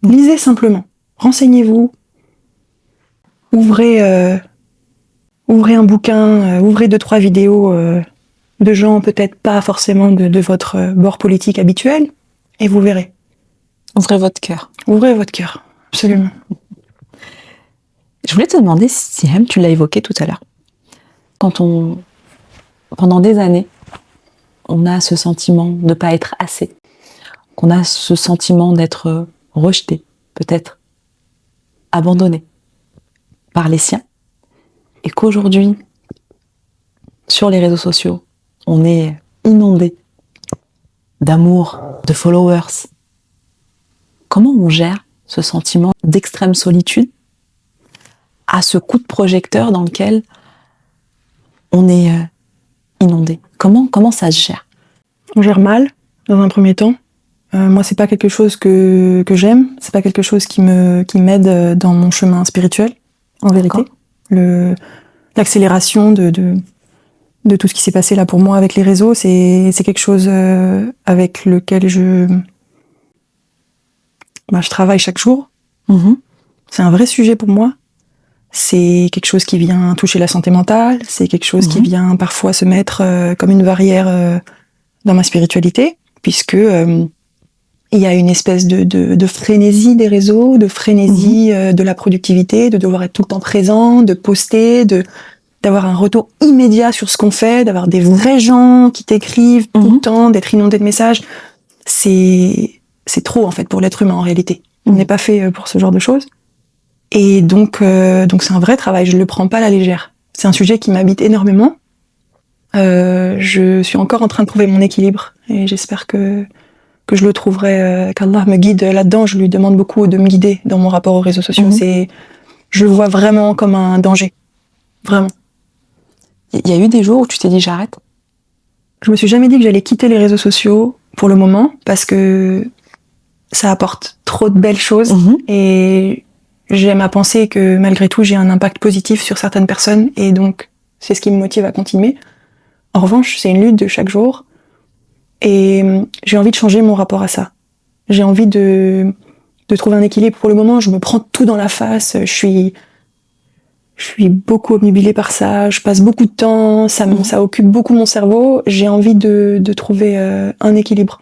Lisez simplement. Renseignez-vous. Ouvrez un bouquin, ouvrez 2-3 vidéos de gens peut-être pas forcément de votre bord politique habituel, et vous verrez.
Ouvrez votre cœur.
Ouvrez votre cœur, absolument.
Je voulais te demander, Siem, tu l'as évoqué tout à l'heure. Pendant des années, on a ce sentiment de ne pas être assez, qu'on a ce sentiment d'être rejeté, peut-être abandonné par les siens, et qu'aujourd'hui, sur les réseaux sociaux, on est inondé d'amour, de followers. Comment on gère ce sentiment d'extrême solitude à ce coup de projecteur dans lequel on est inondé? Comment ça se gère?
On gère mal, dans un premier temps. Moi, c'est pas quelque chose que j'aime, c'est pas quelque chose qui m'aide dans mon chemin spirituel, en vérité. L'accélération de tout ce qui s'est passé là pour moi avec les réseaux, c'est quelque chose avec lequel je travaille chaque jour. C'est un vrai sujet pour moi. C'est quelque chose qui vient toucher la santé mentale, c'est quelque chose qui vient parfois se mettre comme une barrière dans ma spiritualité, puisque il y a une espèce de frénésie des réseaux, de frénésie de la productivité, de devoir être tout le temps présent, de poster, d'avoir un retour immédiat sur ce qu'on fait, d'avoir des vrais gens qui t'écrivent tout le temps, d'être inondé de messages. C'est trop, en fait, pour l'être humain, en réalité. On n'est pas fait pour ce genre de choses. Et donc c'est un vrai travail, je le prends pas à la légère. C'est un sujet qui m'habite énormément. Je suis encore en train de trouver mon équilibre, et j'espère que je le trouverai, qu'Allah me guide là-dedans. Je lui demande beaucoup de me guider dans mon rapport aux réseaux sociaux. Je le vois vraiment comme un danger. Vraiment.
Il y a eu des jours où tu t'es dit j'arrête?
Je me suis jamais dit que j'allais quitter les réseaux sociaux pour le moment, parce que ça apporte trop de belles choses, et j'aime à penser que malgré tout j'ai un impact positif sur certaines personnes, et donc c'est ce qui me motive à continuer. En revanche, c'est une lutte de chaque jour, et j'ai envie de changer mon rapport à ça. J'ai envie de trouver un équilibre. Pour le moment, je me prends tout dans la face, je suis Je suis beaucoup obnubilée par ça, je passe beaucoup de temps, ça occupe beaucoup mon cerveau. J'ai envie de trouver un équilibre,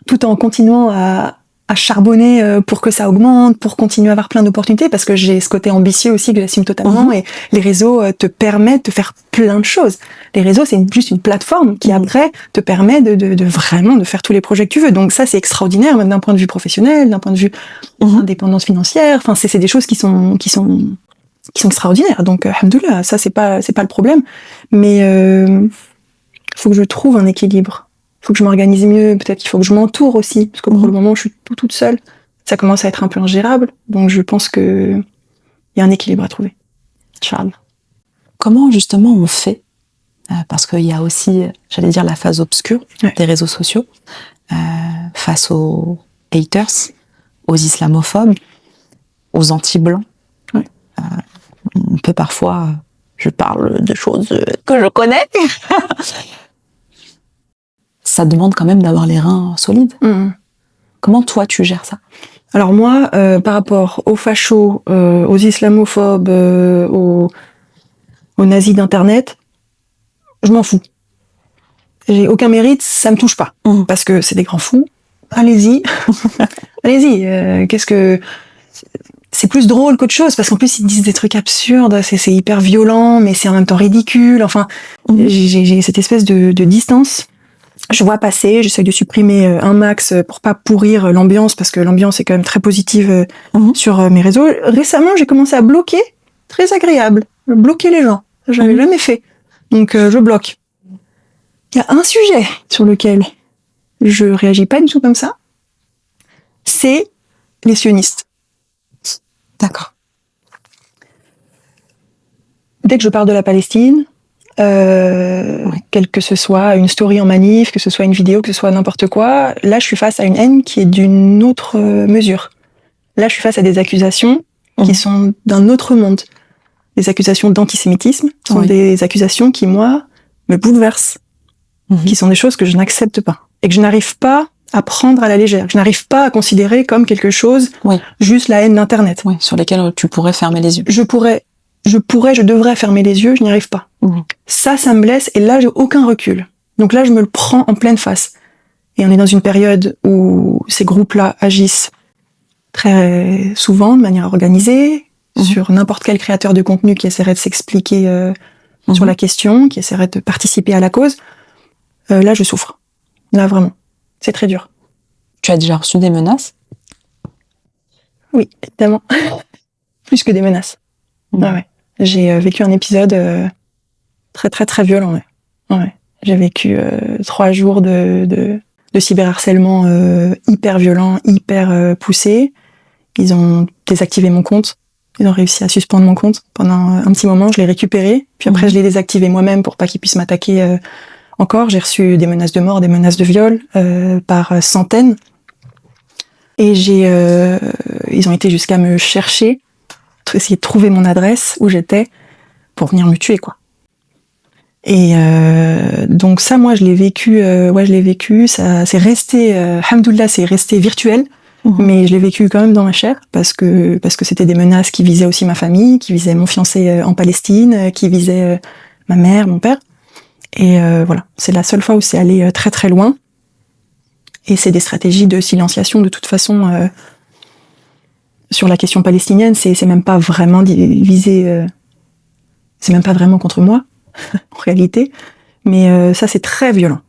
tout en continuant à charbonner pour que ça augmente, pour continuer à avoir plein d'opportunités, parce que j'ai ce côté ambitieux aussi que j'assume totalement, et les réseaux te permettent de faire plein de choses. Les réseaux, c'est juste une plateforme qui après te permet de vraiment de faire tous les projets que tu veux. Donc ça, c'est extraordinaire, même d'un point de vue professionnel, d'un point de vue indépendance financière. Enfin, c'est des choses qui sont extraordinaires. Donc, alhamdoulilah, ça c'est pas le problème. Mais faut que je trouve un équilibre. Faut que je m'organise mieux, peut-être qu'il faut que je m'entoure aussi, parce que pour le moment, je suis toute seule. Ça commence à être un peu ingérable, donc je pense que il y a un équilibre à trouver. Inch'Allah.
Comment justement on fait, parce qu'il y a aussi, j'allais dire, la phase obscure des réseaux sociaux, face aux haters, aux islamophobes, aux anti-blancs. On peut parfois, je parle de choses que je connais, ça demande quand même d'avoir les reins solides. Comment toi tu gères ça?
Alors moi, par rapport aux fachos, aux islamophobes, aux nazis d'internet, je m'en fous. J'ai aucun mérite, ça me touche pas, parce que c'est des grands fous. Allez-y, allez-y. C'est plus drôle qu'autre chose, parce qu'en plus ils disent des trucs absurdes, c'est hyper violent, mais c'est en même temps ridicule. Enfin, j'ai cette espèce de distance. Je vois passer, j'essaie de supprimer un max pour pas pourrir l'ambiance, parce que l'ambiance est quand même très positive sur mes réseaux. Récemment, j'ai commencé à bloquer, très agréable, bloquer les gens. Je l'avais jamais fait. Donc je bloque. Il y a un sujet sur lequel je réagis pas du tout comme ça, c'est les sionistes.
D'accord.
Dès que je parle de la Palestine, quelle que ce soit une story en manif, que ce soit une vidéo, que ce soit n'importe quoi, là je suis face à une haine qui est d'une autre mesure. Là je suis face à des accusations qui sont d'un autre monde. Les accusations d'antisémitisme sont des accusations qui, moi, me bouleversent, qui sont des choses que je n'accepte pas, et que je n'arrive pas à prendre à la légère, que je n'arrive pas à considérer comme quelque chose, juste la haine d'Internet.
Sur lesquelles tu pourrais fermer les yeux.
Je devrais fermer les yeux, je n'y arrive pas. Ça me blesse, et là, j'ai aucun recul. Donc là, je me le prends en pleine face. Et on est dans une période où ces groupes-là agissent très souvent, de manière organisée, sur n'importe quel créateur de contenu qui essaierait de s'expliquer sur la question, qui essaierait de participer à la cause. Là, je souffre. Là, vraiment. C'est très dur.
Tu as déjà reçu des menaces?
Oui, évidemment. Plus que des menaces. Ouais. J'ai vécu un épisode très très très violent. Ouais. J'ai vécu 3 jours de cyberharcèlement hyper violent, hyper poussé. Ils ont désactivé mon compte. Ils ont réussi à suspendre mon compte pendant un petit moment. Je l'ai récupéré, puis après je l'ai désactivé moi-même pour pas qu'ils puissent m'attaquer encore. J'ai reçu des menaces de mort, des menaces de viol par centaines. Et ils ont été jusqu'à me chercher, essayer de trouver mon adresse où j'étais pour venir me tuer, quoi. Et donc ça, moi, je l'ai vécu. Ça, c'est resté, alhamdoulilah, c'est resté virtuel, mais je l'ai vécu quand même dans ma chair, parce que c'était des menaces qui visaient aussi ma famille, qui visaient mon fiancé en Palestine, qui visaient ma mère, mon père. Et voilà, c'est la seule fois où c'est allé très très loin. Et c'est des stratégies de silenciation, de toute façon. Sur la question palestinienne, c'est même pas vraiment visé, c'est même pas vraiment contre moi, en réalité. Mais ça, c'est très violent.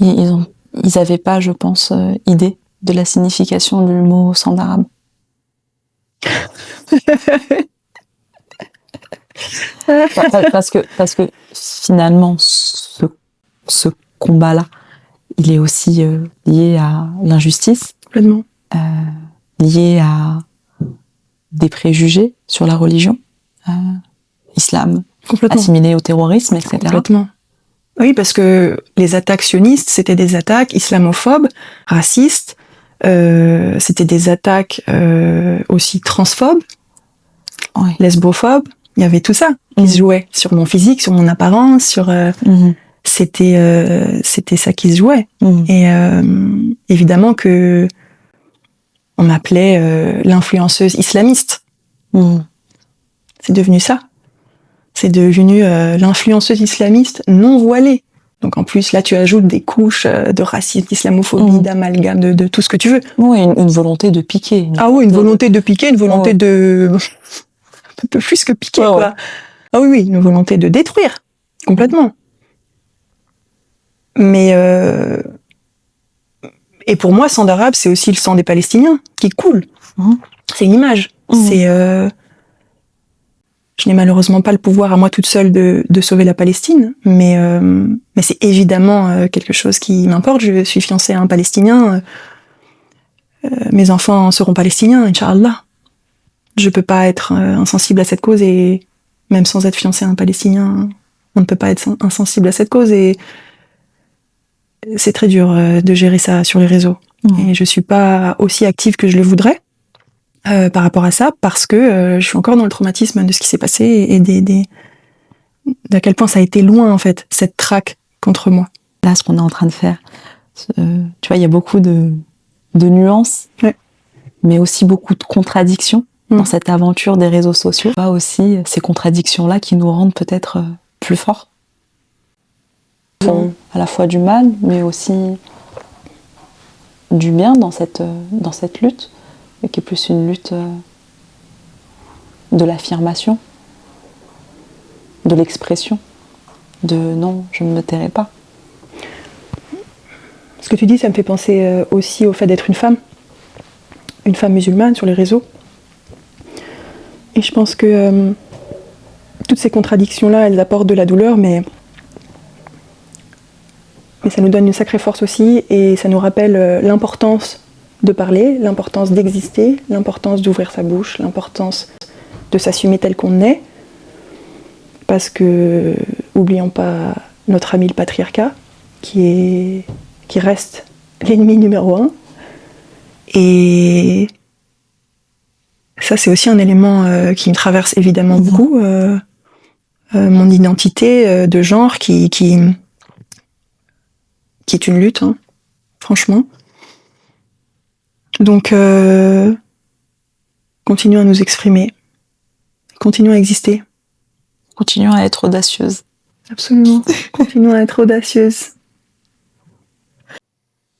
Ils avaient pas, je pense, idée de la signification du mot sans arabe. Parce que finalement, ce combat-là, il est aussi lié à l'injustice,
complètement,
lié à des préjugés sur la religion, islam, assimilé au terrorisme, etc.
Complètement. Oui, parce que les attaques sionistes, c'était des attaques islamophobes, racistes, c'était des attaques aussi transphobes, lesbophobes. Il y avait tout ça qui se jouait sur mon physique, sur mon apparence, sur c'était ça qui se jouait. Et évidemment que on m'appelait l'influenceuse islamiste. C'est devenu ça. C'est devenu l'influenceuse islamiste non voilée. Donc en plus, là, tu ajoutes des couches de racisme, d'islamophobie, d'amalgame, de tout ce que tu veux.
Oui, une volonté de piquer.
Ah oui, une volonté de piquer, une volonté de un peu plus que piquer, quoi. Ouais. Ah oui, une volonté de détruire, complètement. Mais et pour moi, sang d'arabe, c'est aussi le sang des Palestiniens qui coule. C'est une image. C'est je n'ai malheureusement pas le pouvoir à moi toute seule de sauver la Palestine, mais c'est évidemment quelque chose qui m'importe. Je suis fiancée à un Palestinien. Mes enfants seront palestiniens, Inch'Allah. Je peux pas être insensible à cette cause, et même sans être fiancée à un Palestinien, on ne peut pas être insensible à cette cause, et c'est très dur de gérer ça sur les réseaux. Et je suis pas aussi active que je le voudrais par rapport à ça, parce que je suis encore dans le traumatisme de ce qui s'est passé et d'à quel point ça a été loin, en fait, cette traque contre moi.
Là, ce qu'on est en train de faire, tu vois, il y a beaucoup de nuances, mais aussi beaucoup de contradictions dans cette aventure des réseaux sociaux. Pas aussi ces contradictions-là qui nous rendent peut-être plus forts. Font à la fois du mal, mais aussi du bien dans cette lutte, et qui est plus une lutte de l'affirmation, de l'expression, de non, je ne me tairai pas.
Ce que tu dis, ça me fait penser aussi au fait d'être une femme musulmane sur les réseaux. Et je pense que toutes ces contradictions-là, elles apportent de la douleur, mais ça nous donne une sacrée force aussi, et ça nous rappelle l'importance de parler, l'importance d'exister, l'importance d'ouvrir sa bouche, l'importance de s'assumer tel qu'on est, parce que, oublions pas notre ami le patriarcat, qui reste l'ennemi numéro 1. Et ça, c'est aussi un élément qui me traverse évidemment beaucoup, mon identité de genre qui est une lutte, hein, franchement. Donc, continuons à nous exprimer, continuons à exister.
Continuons à être audacieuses.
Absolument, continuons à être audacieuses.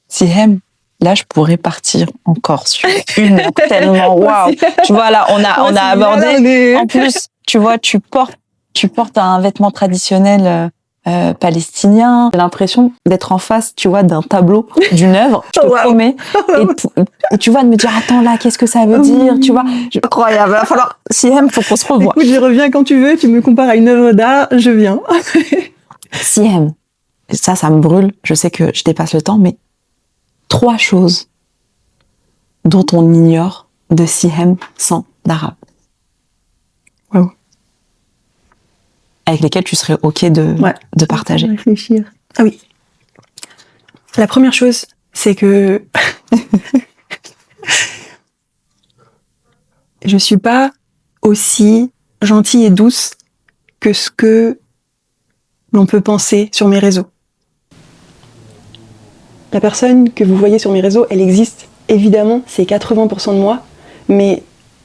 Sihem, là, je pourrais partir encore sur une heure tellement waouh. Tu vois, là, on a abordé. En plus, tu vois, tu portes un vêtement traditionnel palestinien. J'ai l'impression d'être en face, tu vois, d'un tableau, d'une œuvre. Je te promets. Et tu vois, de me dire, attends, là, qu'est-ce que ça veut dire, tu vois. Incroyable. Il va falloir, Sihem, faut qu'on se revoie.
Écoute, je reviens quand tu veux. Tu me compares à une œuvre d'art, je viens.
Sihem, ça me brûle. Je sais que je dépasse le temps, mais 3 choses dont on ignore de Sihem sang d'arabe.
Wow.
Avec lesquelles tu serais OK de partager.
Réfléchir. Ah oui. La première chose, c'est que je suis pas aussi gentille et douce que ce que l'on peut penser sur mes réseaux. La personne que vous voyez sur mes réseaux, elle existe, évidemment, c'est 80% de moi, mais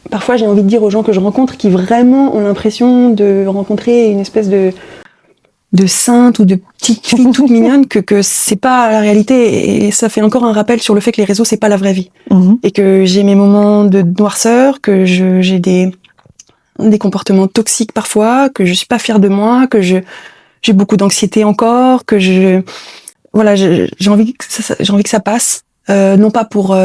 parfois j'ai envie de dire aux gens que je rencontre qui vraiment ont l'impression de rencontrer une espèce de sainte ou de petite fille toute mignonne, que c'est pas la réalité, et ça fait encore un rappel sur le fait que les réseaux, c'est pas la vraie vie. Et que j'ai mes moments de noirceur, que j'ai des comportements toxiques parfois, que je suis pas fière de moi, que j'ai beaucoup d'anxiété encore, que j'ai envie que ça passe, non pas pour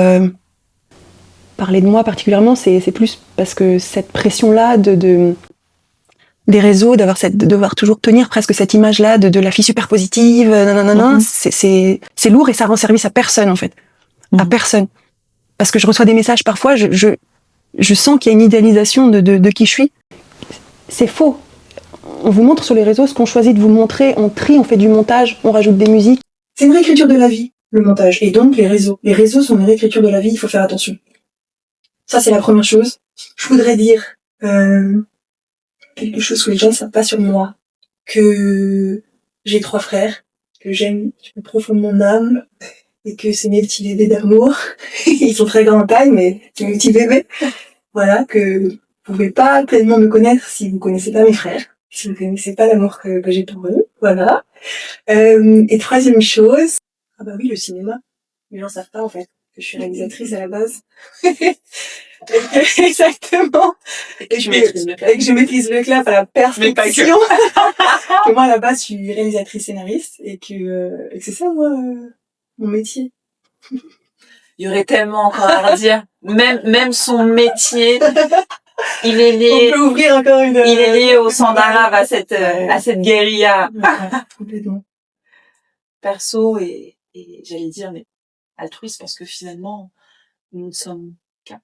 parler de moi particulièrement, c'est plus parce que cette pression-là des réseaux, de devoir toujours tenir presque cette image-là de la fille super positive, c'est lourd, et ça rend service à personne, en fait. À personne. Parce que je reçois des messages parfois, je sens qu'il y a une idéalisation de qui je suis. C'est faux. On vous montre sur les réseaux ce qu'on choisit de vous montrer, on trie, on fait du montage, on rajoute des musiques. C'est une réécriture de la vie, le montage. Et donc, les réseaux. Les réseaux sont une réécriture de la vie, il faut faire attention. Ça, c'est la première chose. Je voudrais dire quelque chose que les gens ne savent pas sur moi. Que j'ai 3 frères, que j'aime du plus profond de mon âme, et que c'est mes petits bébés d'amour. Ils sont très grands en taille, mais c'est mes petits bébés. Voilà, que vous pouvez pas pleinement me connaître si vous connaissez pas mes frères, si vous connaissez pas l'amour que j'ai pour eux. Voilà. Et troisième chose, ah bah oui, le cinéma. Les gens savent pas en fait que je suis réalisatrice à la base. Exactement. Et que je maîtrise le clap à la perfection. Que moi à la base je suis réalisatrice scénariste et que c'est ça moi mon métier.
Il y aurait tellement encore à redire. Même son métier, il est lié.
On peut ouvrir encore une.
Il est lié au sang d'arabe, à cette guérilla.
Ouais, complètement.
Perso et j'allais dire, mais altruiste, parce que finalement, nous ne sommes qu'un.